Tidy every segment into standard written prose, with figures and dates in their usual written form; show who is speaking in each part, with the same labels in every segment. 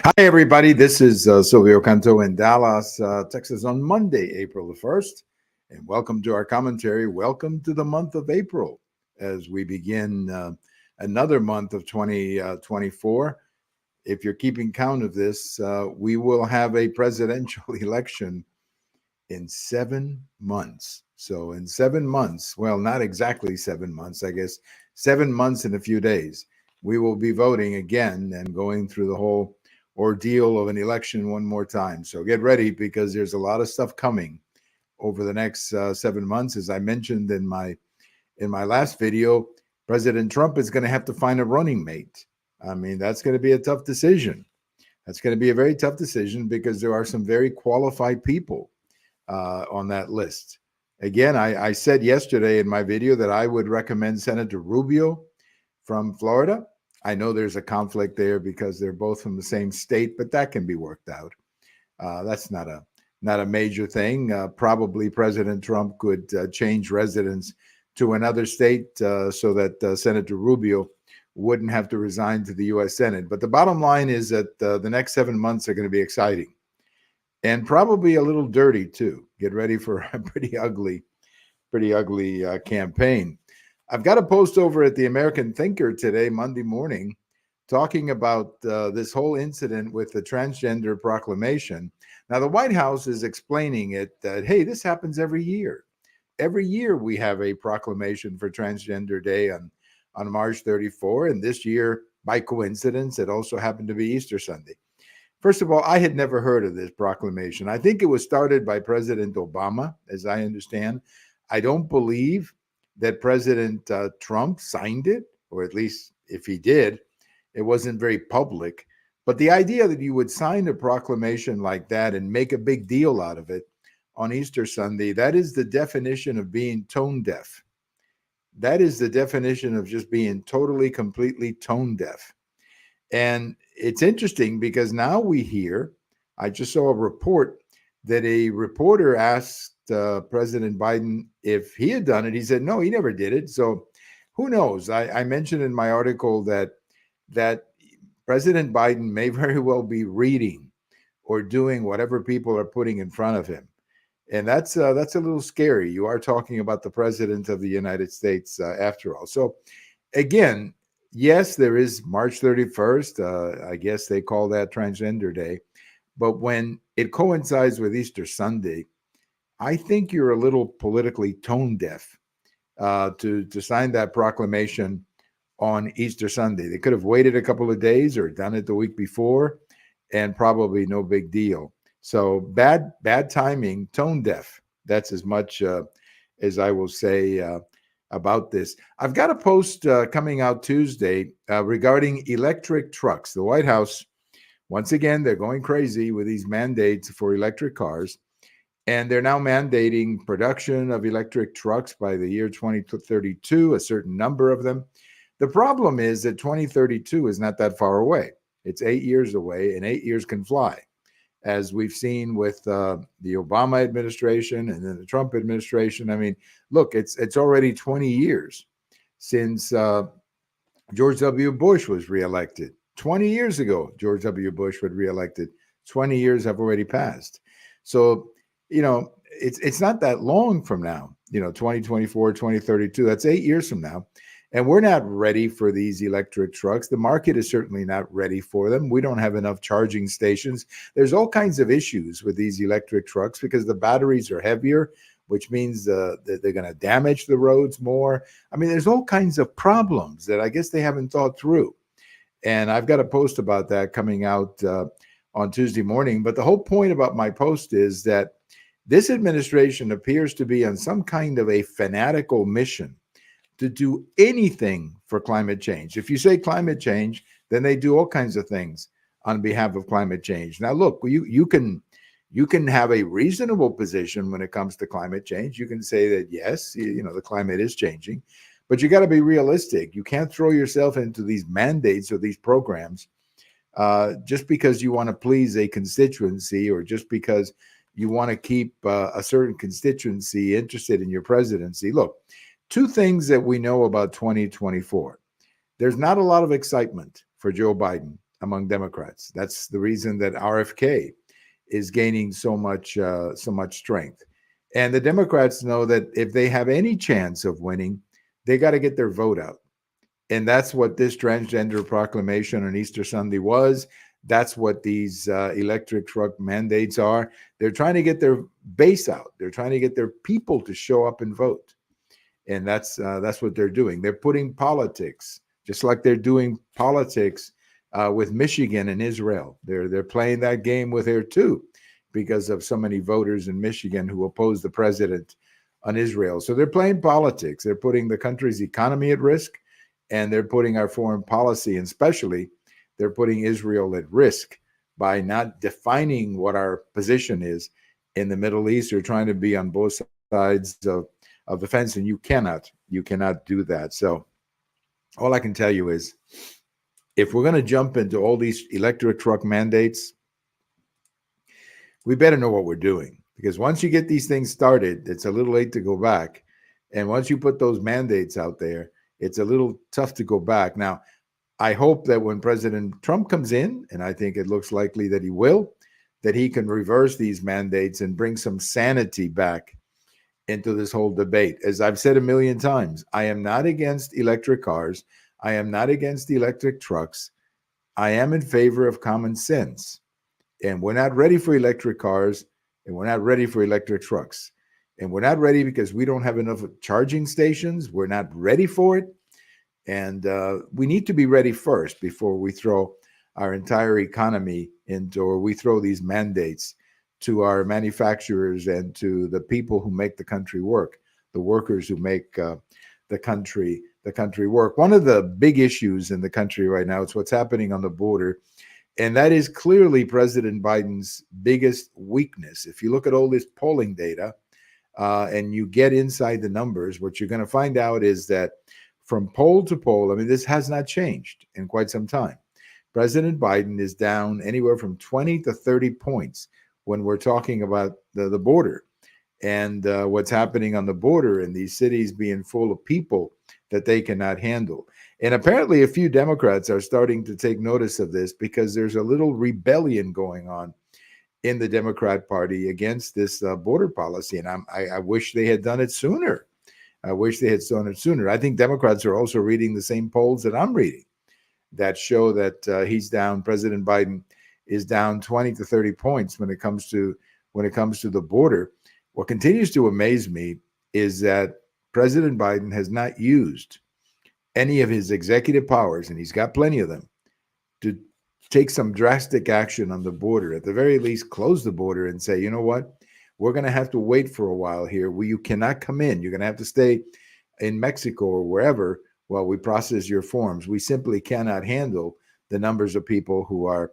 Speaker 1: Hi, everybody. This is Silvio Canto in Dallas, Texas on Monday, April the 1st. And welcome to our commentary. Welcome to the month of April as we begin another month of 2024. If you're keeping count of this, we will have a presidential election in 7 months. So, in 7 months, well, not exactly 7 months, I guess, 7 months and a few days, we will be voting again and going through the whole ordeal of an election one more time. So get ready because there's a lot of stuff coming over the next 7 months. As I mentioned in my last video, President Trump is going to have to find a running mate. I mean, that's going to be a tough decision. That's going to be a very tough decision because there are some very qualified people on that list. Again, I said yesterday in my video that I would recommend Senator Rubio from Florida. I know there's a conflict there because they're both from the same state, but that can be worked out. That's not a major thing. Probably President Trump could change residence to another state so that Senator Rubio wouldn't have to resign to the U.S. Senate. But the bottom line is that the next 7 months are going to be exciting and probably a little dirty too. Get ready for a pretty ugly campaign. I've got a post over at the American Thinker today, Monday morning, talking about this whole incident with the transgender proclamation. Now, the White House is explaining it that, hey, this happens every year. Every year we have a proclamation for Transgender Day on March 34. And this year, by coincidence, it also happened to be Easter Sunday. First of all, I had never heard of this proclamation. I think it was started by President Obama, as I understand. I don't believe that President Trump signed it, or at least if he did, it wasn't very public. But the idea that you would sign a proclamation like that and make a big deal out of it on Easter Sunday, that is the definition of being tone deaf. That is the definition of just being totally, completely tone deaf. And it's interesting because now we hear, I just saw a report that a reporter asked President Biden if he had done it. He said, no, he never did it. So who knows? I mentioned in my article that President Biden may very well be reading or doing whatever people are putting in front of him. And that's a little scary. You are talking about the president of the United States after all. So again, yes, there is March 31st. I guess they call that Transgender Day. But when it coincides with Easter Sunday, I think you're a little politically tone deaf to sign that proclamation on Easter Sunday. They could have waited a couple of days or done it the week before, and probably no big deal. So bad timing, tone deaf. That's as much as I will say about this. I've got a post coming out Tuesday regarding electric trucks. The White House, once again, they're going crazy with these mandates for electric cars. And they're now mandating production of electric trucks by the year 2032, a certain number of them. The problem is that 2032 is not that far away. It's 8 years away, and 8 years can fly, as we've seen with the Obama administration and then the Trump administration. I mean, look, it's already 20 years since George W. Bush was reelected. 20 years ago, George W. Bush was reelected. 20 years have already passed. So, it's not that long from now, 2024, 2032, that's 8 years from now. And we're not ready for these electric trucks. The market is certainly not ready for them. We don't have enough charging stations. There's all kinds of issues with these electric trucks because the batteries are heavier, which means that they're going to damage the roads more. I mean, there's all kinds of problems that I guess they haven't thought through. And I've got a post about that coming out on Tuesday morning. But the whole point about my post is that this administration appears to be on some kind of a fanatical mission to do anything for climate change. If you say climate change, then they do all kinds of things on behalf of climate change. Now, look, you can have a reasonable position when it comes to climate change. You can say that, yes, the climate is changing, but you got to be realistic. You can't throw yourself into these mandates or these programs just because you want to please a constituency or just because you want to keep a certain constituency interested in your presidency. Look, two things that we know about 2024. There's not a lot of excitement for Joe Biden. among Democrats. That's the reason that RFK is gaining so much strength. And the Democrats know that if they have any chance of winning, they got to get their vote out. And that's what this transgender proclamation on Easter Sunday was. That's what these electric truck mandates are. They're trying to get their base out. They're trying to get their people to show up and vote. And that's what they're doing. They're putting politics, just like they're doing politics with Michigan and Israel. They're playing that game with here too, because of so many voters in Michigan who oppose the president on Israel. So they're playing politics. They're putting the country's economy at risk, and they're putting our foreign policy, and especially they're putting Israel at risk by not defining what our position is in the Middle East. They're trying to be on both sides of the fence, and you cannot do that. So all I can tell you is, if we're going to jump into all these electric truck mandates, we better know what we're doing, because once you get these things started, it's a little late to go back. And once you put those mandates out there, it's a little tough to go back. Now, I hope that when President Trump comes in, and I think it looks likely that he will, that he can reverse these mandates and bring some sanity back into this whole debate. As I've said a million times, I am not against electric cars. I am not against electric trucks. I am in favor of common sense. And we're not ready for electric cars, and we're not ready for electric trucks. And we're not ready because we don't have enough charging stations. We're not ready for it. And we need to be ready first before we throw our entire economy into, or we throw these mandates to our manufacturers and to the people who make the country work, the workers who make the country work. One of the big issues in the country right now is what's happening on the border. And that is clearly President Biden's biggest weakness. If you look at all this polling data and you get inside the numbers, what you're going to find out is that from poll to poll, I mean, this has not changed in quite some time. President Biden is down anywhere from 20 to 30 points when we're talking about the border and what's happening on the border and these cities being full of people that they cannot handle. And apparently a few Democrats are starting to take notice of this, because there's a little rebellion going on in the Democrat Party against this border policy. And I wish they had done it sooner. I wish they had done it sooner. I think Democrats are also reading the same polls that I'm reading that show that he's down. President Biden is down 20 to 30 points when it comes to the border. What continues to amaze me is that President Biden has not used any of his executive powers, and he's got plenty of them, to take some drastic action on the border. At the very least, close the border and say, you know what, we're going to have to wait for a while here. You cannot come in. You're going to have to stay in Mexico or wherever while we process your forms. We simply cannot handle the numbers of people who are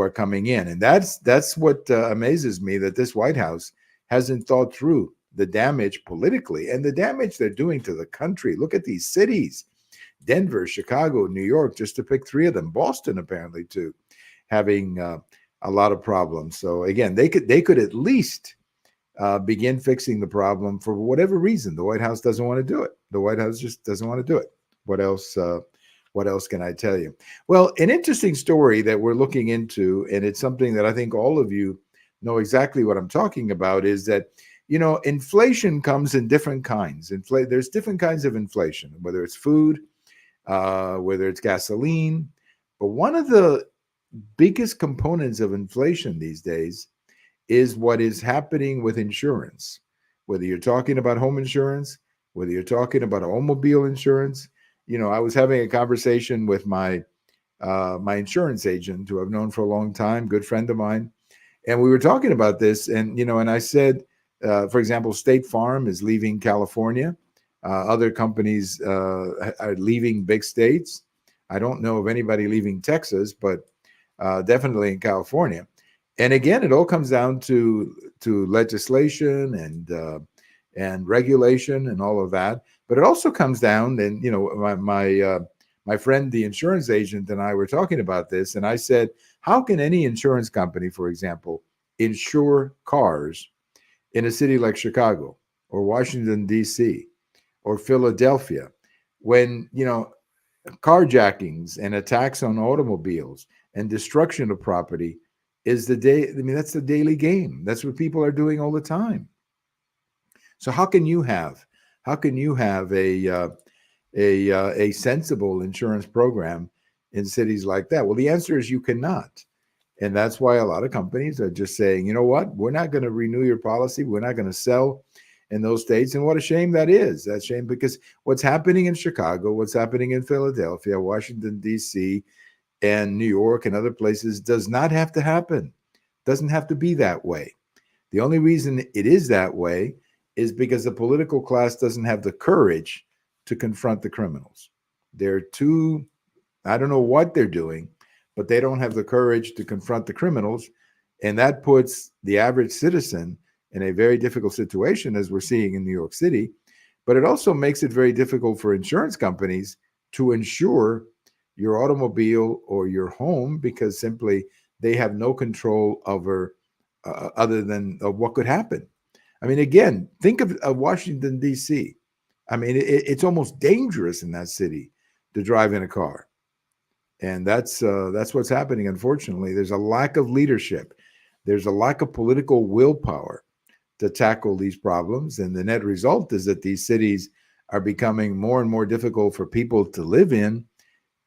Speaker 1: coming in. And that's what amazes me, that this White House hasn't thought through the damage politically and the damage they're doing to the country. Look at these cities: Denver, Chicago, New York, just to pick three of them. Boston, apparently, too, having a lot of problems. So again, they could at least begin fixing the problem. For whatever reason, the White House doesn't want to do it. The White House just doesn't want to do it. What else can I tell you? Well, an interesting story that we're looking into, and it's something that I think all of you know exactly what I'm talking about, is that, inflation comes in different kinds. There's different kinds of inflation, whether it's food, whether it's gasoline. But one of the biggest components of inflation these days is what is happening with insurance. Whether you're talking about home insurance, whether you're talking about automobile insurance. I was having a conversation with my insurance agent, who I've known for a long time, good friend of mine, and we were talking about this. And and I said, for example, State Farm is leaving California. Other companies are leaving big states. I don't know of anybody leaving Texas, but definitely in California. And again, it all comes down to legislation and regulation and all of that. But it also comes down, and my friend, the insurance agent, and I were talking about this, and I said, how can any insurance company, for example, insure cars in a city like Chicago or Washington, D.C. or Philadelphia, when carjackings and attacks on automobiles and destruction of property is the day. I mean, that's the daily game. That's what people are doing all the time. So how can you have a sensible insurance program in cities like that? Well, the answer is you cannot. And that's why a lot of companies are just saying, you know what, we're not going to renew your policy. We're not going to sell in those states. And what a shame that is. That's a shame because what's happening in Chicago, what's happening in Philadelphia, Washington, D.C., and New York and other places does not have to happen. Doesn't have to be that way. The only reason it is that way is because the political class doesn't have the courage to confront the criminals. They're too, I don't know what they're doing, but they don't have the courage to confront the criminals. And that puts the average citizen in a very difficult situation, as we're seeing in New York City. But it also makes it very difficult for insurance companies to insure your automobile or your home because simply they have no control over other than what could happen. I mean, again, think of Washington, D.C. I mean, it's almost dangerous in that city to drive in a car. And that's what's happening. Unfortunately, there's a lack of leadership. There's a lack of political willpower to tackle these problems. And the net result is that these cities are becoming more and more difficult for people to live in.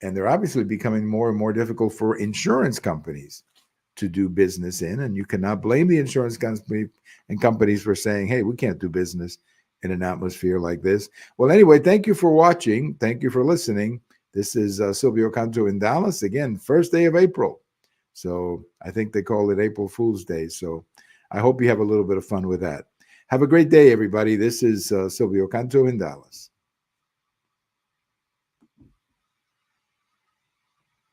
Speaker 1: And they're obviously becoming more and more difficult for insurance companies to do business in. And you cannot blame the insurance company and companies for saying, hey, we can't do business in an atmosphere like this. Well, anyway, thank you for watching. Thank you for listening. This is Silvio Canto in Dallas. Again, first day of April. So I think they call it April Fool's Day. So I hope you have a little bit of fun with that. Have a great day, everybody. This is Silvio Canto in Dallas.